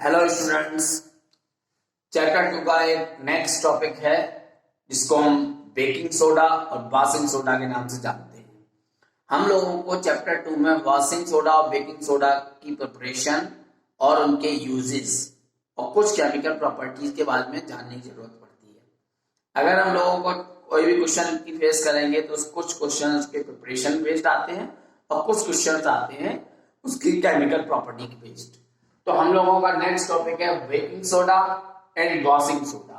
Hello students, chapter 2 का एक next topic है जिसको हम बेकिंग सोडा और वॉशिंग सोडा के नाम से जानते हैं। हम लोगों को चैप्टर 2 में वॉशिंग सोडा और बेकिंग सोडा की प्रिपरेशन और उनके यूजेस और कुछ केमिकल प्रॉपर्टीज के बारे में जानने की जरूरत पड़ती है। अगर हम लोगों को कोई भी क्वेश्चन की फेस करेंगे तो कुछ क्वेश्चन के प्रिपरेशन बेस्ड आते हैं और कुछ क्वेश्चन आते हैं उसकी केमिकल प्रॉपर्टी के बेस्ड। तो हम लोगों का नेक्स्ट टॉपिक है baking soda and washing soda.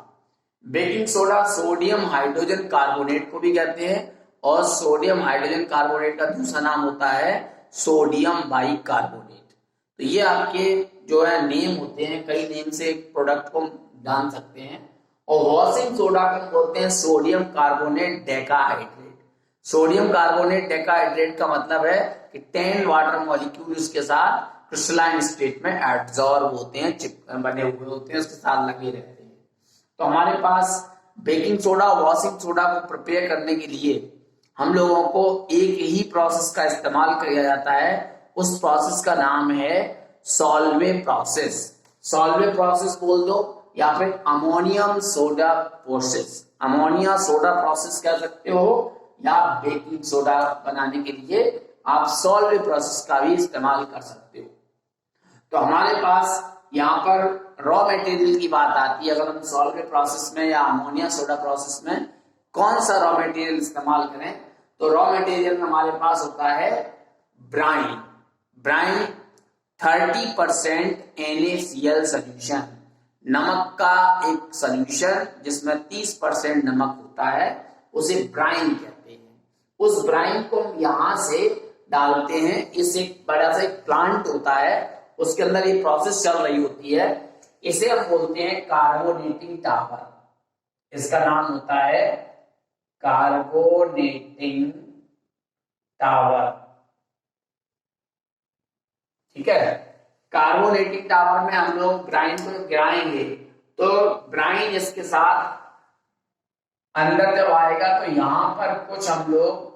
Baking soda sodium hydrogen carbonate को भी कहते हैं और सोडियम हाइड्रोजन कार्बोनेट का दूसरा नाम होता है सोडियम बाइकार्बोनेट। तो ये आपके जो है नेम होते हैं, कई नेम से एक प्रोडक्ट को जान सकते हैं। और वॉशिंग सोडा को बोलते हैं sodium carbonate decahydrate. Sodium carbonate decahydrate का मतलब है कि 10 वाटर मॉलिक्यूल उसके साथ क्रिस्टलाइन स्टेट में एब्जॉर्ब होते हैं, बने हुए होते हैं, उसके साथ लगे रहते हैं। तो हमारे पास बेकिंग सोडा और वॉशिंग सोडा को प्रिपेयर करने के लिए हम लोगों को एक ही प्रोसेस का इस्तेमाल किया जाता है। उस प्रोसेस का नाम है सॉल्वे प्रोसेस। सॉल्वे प्रोसेस बोल दो या फिर ammonium soda process. Ammonia soda process कह सकते हो या बेकिंग सोडा बनाने के लिए आप सॉल्वे प्रोसेस का भी इस्तेमाल कर सकते हो। तो हमारे पास यहाँ पर रॉ मटेरियल की बात आती है। अगर हम सॉल्वे प्रोसेस में या अमोनिया सोडा प्रोसेस में कौन सा रॉ मटेरियल इस्तेमाल करें, तो रॉ मटेरियल में हमारे पास होता है ब्राइन। ब्राइन 30% NaCl सोल्यूशन, नमक का एक सोल्यूशन जिसमें 30% नमक होता है, उसे ब्राइन कहते हैं। उस ब्राइन को हम यहां से डालते हैं। इस एक बड़ा सा एक प्लांट होता है, उसके अंदर ये प्रोसेस चल रही होती है। इसे हम बोलते हैं कार्बोनेटिंग टावर। इसका नाम होता है कार्बोनेटिंग टावर। ठीक है, कार्बोनेटिंग टावर में हम लोग ब्राइन को गिराएंगे तो ब्राइन इसके साथ अंदर जब आएगा तो यहां पर कुछ हम लोग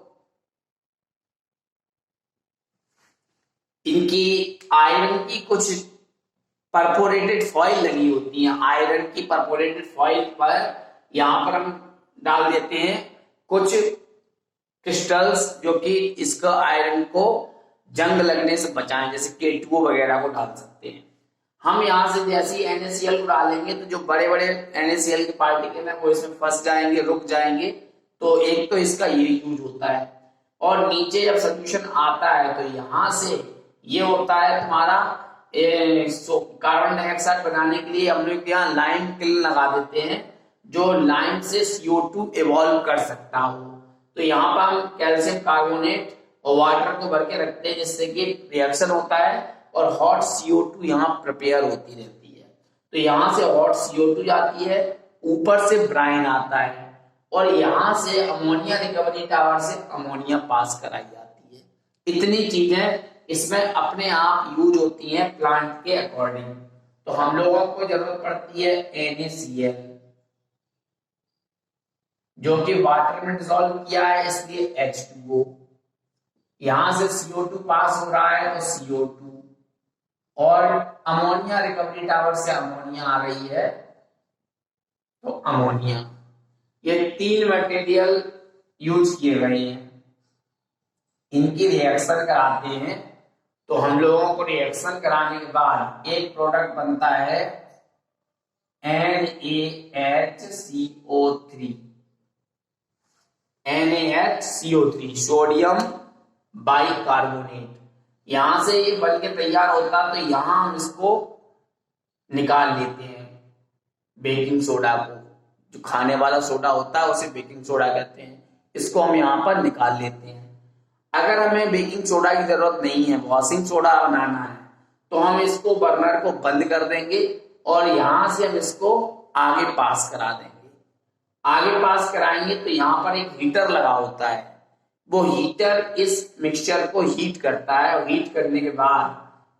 इनकी आयरन की कुछ परफोरेटेड फॉइल लगी होती है। आयरन की परफोरेटेड फॉइल पर यहां पर हम डाल देते हैं कुछ क्रिस्टल्स जो कि इसका आयरन को जंग लगने से बचाएं, जैसे K2O वगैरह को डाल सकते हैं। हम यहां से जैसे NaCl को डालेंगे तो जो बड़े बड़े NaCl के पार्टिकल है वो इसमें फंस जाएंगे, रुक जाएंगे। तो एक तो इसका ये यूज होता है। और नीचे जब सोल्यूशन आता है तो यहां से ये होता है तुम्हारा कार्बन डाइऑक्साइड बनाने के लिए हम लोग यहाँ लाइम किल लगा देते हैं, जो लाइम से CO2 इवॉल्व कर सकता हो। तो यहाँ पर हम कैल्शियम कार्बोनेट और वाटर को भर के रखते हैं जिससे कि रिएक्शन होता है और हॉट CO2 यहाँ प्रिपेयर होती रहती है। तो यहाँ से हॉट CO2 जाती है, ऊपर से ब्राइन आता है और यहाँ से अमोनिया रिकवरी टावर से अमोनिया पास कराई जाती है। इतनी चीजें इसमें अपने आप यूज होती हैं प्लांट के अकॉर्डिंग। तो हम लोगों को जरूरत पड़ती है NaCl, जो कि वाटर में डिसॉल्व किया है इसलिए H2O। यहां से CO2 पास हो रहा है तो CO2 और अमोनिया रिकवरी टावर से अमोनिया आ रही है तो अमोनिया। ये 3 मटेरियल यूज किए गए हैं, इनकी रिएक्शन कराते हैं। तो हम लोगों को रिएक्शन कराने के बाद एक प्रोडक्ट बनता है NaHCO3 सोडियम बाइकार्बोनेट। यहां से ये बन के तैयार होता है तो यहां हम इसको निकाल लेते हैं बेकिंग सोडा को। जो खाने वाला सोडा होता है उसे बेकिंग सोडा कहते हैं। इसको हम यहां पर निकाल लेते हैं। अगर हमें बेकिंग सोडा की जरूरत नहीं है, वॉशिंग सोडा बनाना है, तो हम इसको बर्नर को बंद कर देंगे और यहां से हम इसको आगे पास करा देंगे। आगे पास कराएंगे तो यहाँ पर एक हीटर लगा होता है, वो हीटर इस मिक्सचर को हीट करता है और हीट करने के बाद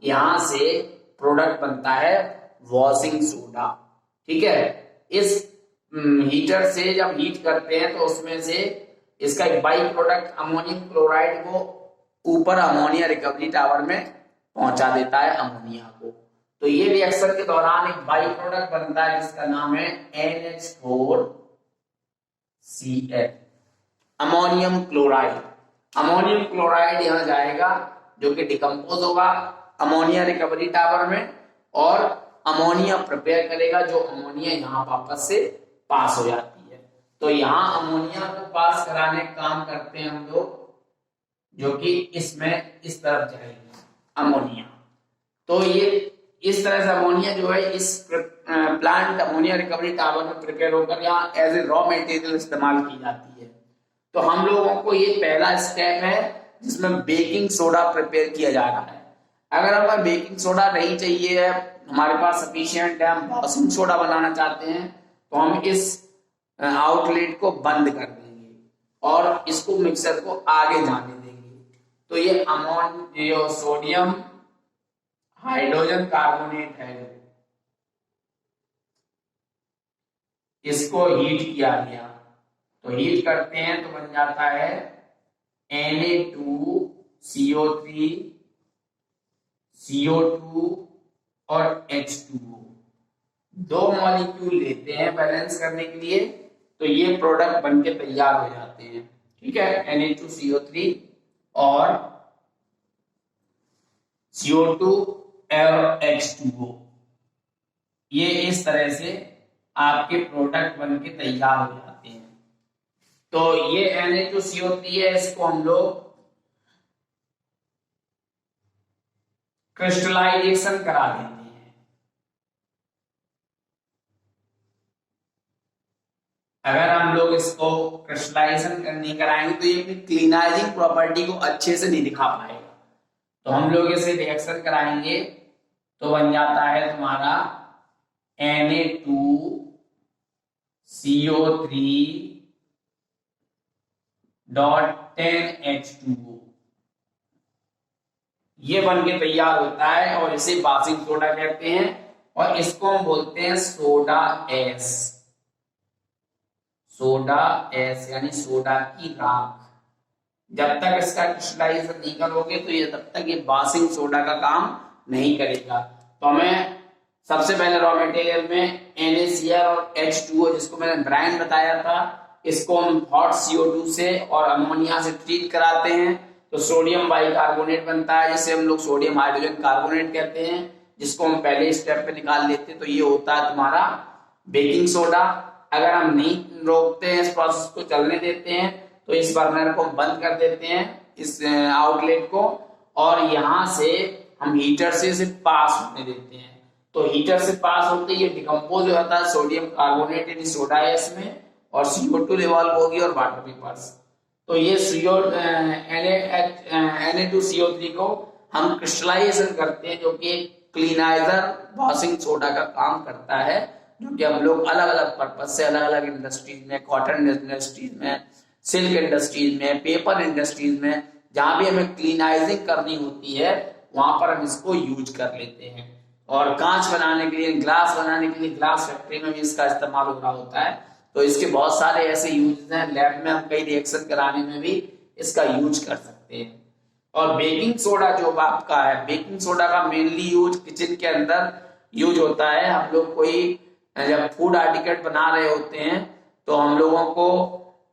यहां से प्रोडक्ट बनता है वॉशिंग सोडा। ठीक है, इस हीटर से जब हीट करते हैं तो उसमें से इसका एक बाई प्रोडक्ट अमोनियम क्लोराइड को ऊपर अमोनिया रिकवरी टावर में पहुंचा देता है अमोनिया को। तो ये रिएक्शन के दौरान एक बाई प्रोडक्ट बनता है जिसका नाम है NH4Cl, ammonium chloride. Ammonium chloride यहां जाएगा जो कि डिकम्पोज होगा अमोनिया रिकवरी टावर में और अमोनिया प्रिपेयर करेगा, जो अमोनिया यहाँ वापस से पास हो जाती है। तो यहाँ अमोनिया को पास कराने का काम करते हैं हम लोग, जो कि इसमें इस तरफ जाएगी अमोनिया। तो ये इस तरह से अमोनिया जो है इस प्लांट अमोनिया रिकवरी टावर में प्रिपेयर होकर यहाँ एज ए रॉ मटेरियल इस्तेमाल की जाती है। तो हम लोगों को ये पहला स्टेप है जिसमें बेकिंग सोडा प्रिपेयर किया जा रहा है। अगर हमें बेकिंग सोडा नहीं चाहिए, हमारे पास सफिशिएंट है, हम बेकिंग सोडा बनाना चाहते हैं, तो हम इस आउटलेट को बंद कर देंगे और इसको मिक्सर को आगे जाने देंगे। तो ये सोडियम हाइड्रोजन कार्बोनेट है, इसको हीट किया गया। तो हीट करते हैं तो बन जाता है Na2CO3 CO2 और H2O। दो मॉलिक्यूल लेते हैं बैलेंस करने के लिए, तो ये प्रोडक्ट बनके तैयार हो जाते हैं। ठीक है, Na2CO3 और CO2 और H2O, ये इस तरह से आपके प्रोडक्ट बनके तैयार हो जाते हैं। तो ये Na2CO3 है, इसको हम लोग क्रिस्टलाइजेशन करा देते हैं। अगर हम लोग इसको क्रिस्टलाइजेशन नहीं कराएंगे तो ये अपनी क्लीनाइजिंग प्रॉपर्टी को अच्छे से नहीं दिखा पाएगा। तो हम लोग इसे रिएक्शन कराएंगे तो बन जाता है तुम्हारा Na2CO3.10H2O, ये बन के तैयार होता है और इसे बेकिंग सोडा कहते हैं और इसको हम बोलते हैं सोडा एस। सोडा एस यानी सोडा की राख। जब तक इसका क्रिस्टलाइजेशन नहीं करोगे तो ये तब तक ये बेकिंग सोडा का काम नहीं करेगा। तो हमें सबसे पहले रॉ मटेरियल में NaCl और H2O, जिसको मैंने ब्रांड बताया था, इसको हम हॉट CO2 से और अमोनिया से ट्रीट कराते हैं तो सोडियम बाइकार्बोनेट बनता है, जिसे हम लोग सोडियम हाइड्रोजन कार्बोनेट कहते हैं, जिसको हम पहले स्टेप पे निकाल लेते हैं। तो ये होता है तुम्हारा बेकिंग सोडा। अगर हम नहीं रोकते हैं, इस प्रोसेस को चलने देते हैं, तो इस बर्नर को बंद कर देते हैं, इस आउटलेट को, और यहाँ से हम हीटर से इसे पास होने देते हैं। तो हीटर से पास होते ये डिकम्पोज हो जाता है सोडियम कार्बोनेट यानी सोडा एस में, और CO2 इवॉल्व होगी और वाटर वेपर्स। तो ये Na2CO3 को हम क्रिस्टलाइजेशन करते हैं, जो कि क्लीनाइजर बेकिंग सोडा का काम करता है, जो कि हम लोग अलग अलग पर्पज से अलग अलग इंडस्ट्रीज में, कॉटन इंडस्ट्रीज में, सिल्क इंडस्ट्रीज में, पेपर इंडस्ट्रीज में, जहां भी हमें क्लीनाइजिंग करनी होती है वहां पर हम इसको यूज कर लेते हैं। और कांच बनाने के लिए, ग्लास बनाने के लिए, ग्लास फैक्ट्री में भी इसका इस्तेमाल हो रहा होता है। तो इसके बहुत सारे ऐसे यूज हैं, लैब में हम कई रिएक्शन कराने में भी इसका यूज कर सकते हैं। और बेकिंग सोडा जो आपका है, बेकिंग सोडा का मेनली यूज किचन के अंदर यूज होता है। हम लोग कोई जब फूड आर्टिकल बना रहे होते हैं तो हम लोगों को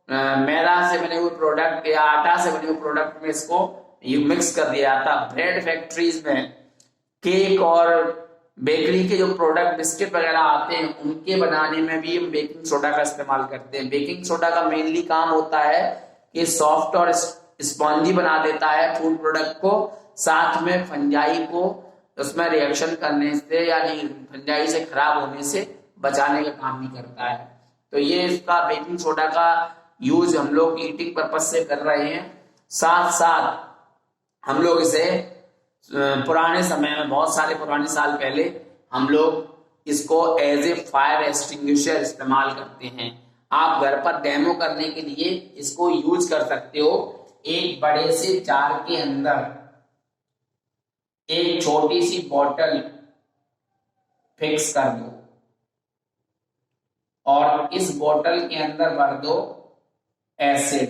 मैदा से बने हुए प्रोडक्ट या आटा से बने हुए प्रोडक्ट में इसको मिक्स कर दिया जाता है। ब्रेड फैक्ट्रीज में केक और बेकरी के जो प्रोडक्ट बिस्किट वगैरह आते हैं उनके बनाने में भी हम बेकिंग सोडा का इस्तेमाल करते हैं। बेकिंग सोडा का मेनली काम होता है कि सॉफ्ट और स्पॉन्जी बना देता है फूड प्रोडक्ट को, साथ में फंजाई को उसमें रिएक्शन करने से यानी फंजाई से खराब होने से बचाने का काम भी करता है। तो ये इसका बेकिंग सोडा का यूज हम लोग ईटिंग पर्पज से कर रहे हैं। साथ साथ हम लोग इसे पुराने समय में, बहुत सारे पुराने साल पहले, हम लोग इसको एज ए फायर एक्सटिंग्विशर इस्तेमाल करते हैं। आप घर पर डेमो करने के लिए इसको यूज कर सकते हो। एक बड़े से जार के अंदर एक छोटी सी बोतल फिक्स कर दो और इस बोतल के अंदर भर दो एसिड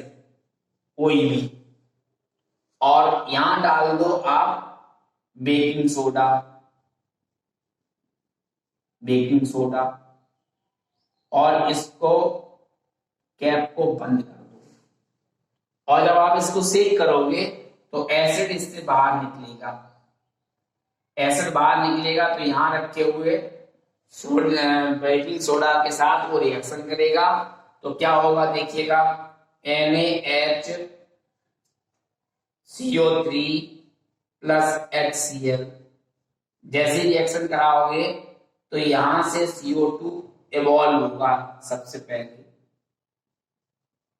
कोई भी, और यहां डाल दो आप बेकिंग सोडा। बेकिंग सोडा और इसको कैप को बंद कर दो और जब आप इसको सेक करोगे तो एसिड इससे बाहर निकलेगा। एसिड बाहर निकलेगा तो यहां रखे हुए बेकिंग सोडा के साथ वो रिएक्शन करेगा तो क्या होगा देखिएगा, NaHCO3 प्लस HCl। जैसे रिएक्शन कराओगे तो यहां से CO2 इवॉल्व होगा, सबसे पहले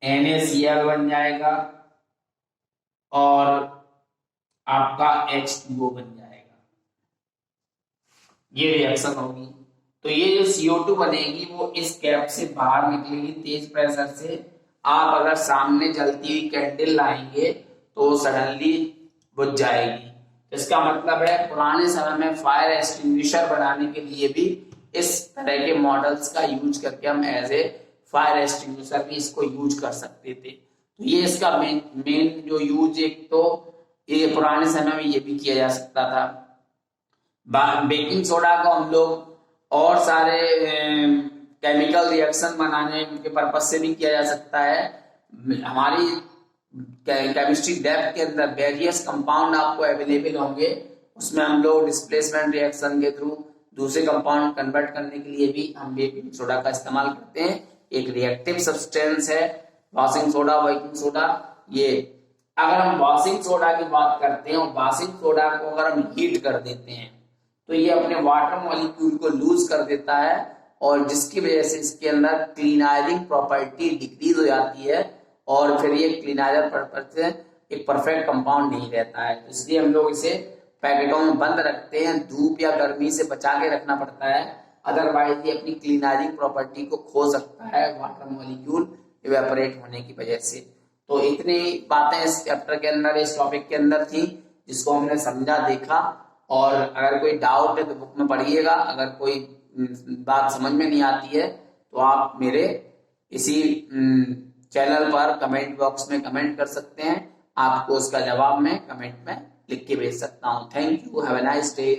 NaCl बन जाएगा और आपका H2O बन जाएगा। ये रिएक्शन होगी तो ये जो CO2 बनेगी वो इस कैप से बाहर निकलेगी तेज प्रेशर से। आप अगर सामने जलती हुई कैंडल लाएंगे तो सडनली बुझ जाएगी। इसका मतलब है पुराने समय में फायर एक्सटिंग्विशर बनाने के लिए भी इस तरह के मॉडल्स का यूज करके हम एज ए फायर एक्सटिंग्विशर भी इसको यूज कर सकते थे। तो ये इसका मेन जो यूज, एक तो ये पुराने समय में ये भी किया जा सकता था। बेकिंग सोडा को हम लोग और सारे केमिकल रिएक्शन बनाने के पर्पज से भी किया जा सकता है। हमारी केमिस्ट्री लैब के अंदर वेरियस कंपाउंड आपको अवेलेबल होंगे, उसमें हम लोग डिस्प्लेसमेंट रिएक्शन के थ्रू दूसरे कंपाउंड कन्वर्ट करने के लिए भी हम बेकिंग सोडा का इस्तेमाल करते हैं। एक रिएक्टिव सब्सटेंस है वॉशिंग सोडा, बेकिंग सोडा। ये अगर हम वॉशिंग सोडा की बात करते हैं और वॉशिंग सोडा को अगर हम हीट कर देते हैं तो ये अपने वाटर मॉलिक्यूल को लूज कर देता है और जिसकी वजह से इसके अंदर क्लीनाइजिंग प्रॉपर्टी डिक्रीज हो जाती है और फिर ये क्लीनाइजर पर्पज से एक परफेक्ट कंपाउंड नहीं रहता है। इसलिए हम लोग इसे पैकेटों में बंद रखते हैं, धूप या गर्मी से बचा के रखना पड़ता है, अदरवाइज ये अपनी क्लीनाइजिंग प्रॉपर्टी को खो सकता है वाटर मॉलिक्यूल इवेपोरेट होने की वजह से। तो इतनी बातें इस चैप्टर के अंदर, इस टॉपिक के अंदर थी जिसको हमने समझा, देखा। और अगर कोई डाउट है तो बुक में पढ़िएगा, अगर कोई बात समझ में नहीं आती है तो आप मेरे इसी चैनल पर कमेंट बॉक्स में कमेंट कर सकते हैं, आपको उसका जवाब मैं कमेंट में लिख के भेज सकता हूँ। Thank you, have a nice day.